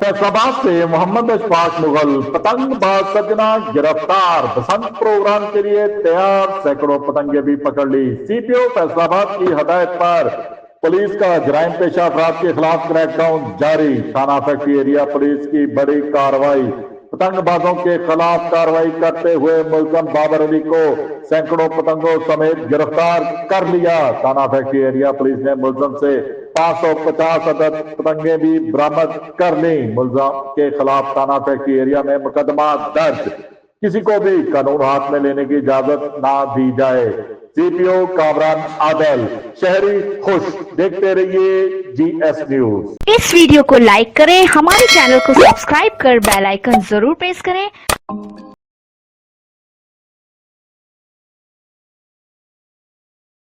फैसलाबाद से मोहम्मद अशफाक मुगल पतंगबाज सजना गिरफ्तार। बसंत प्रोग्राम के लिए तैयार, सैकड़ों पतंगे भी पकड़ ली। सीपीओ फैसलाबाद की हदायत पर पुलिस का जराइम पेशा अफराद के खिलाफ क्रैकडाउन जारी। थाना फैक्ट्री एरिया पुलिस की बड़ी कार्रवाई। पतंगबाजों के खिलाफ कार्रवाई करते हुए मुलजम बाबर अली को सैकड़ों पतंगों समेत गिरफ्तार कर लिया। थाना फैक्ट्री एरिया पुलिस ने मुलजम से 550 अदद पतंगे भी बरामद कर ली। मुलजम के खिलाफ थाना फैक्ट्री एरिया में मुकदमा दर्ज। किसी को भी कानून हाथ में लेने की इजाजत ना दी जाए। सीपीओ कामरान आदल, शहरी खुश। देखते रहिए जीएस न्यूज। इस वीडियो को लाइक करें, हमारे चैनल को सब्सक्राइब कर बेल आइकन जरूर प्रेस करें।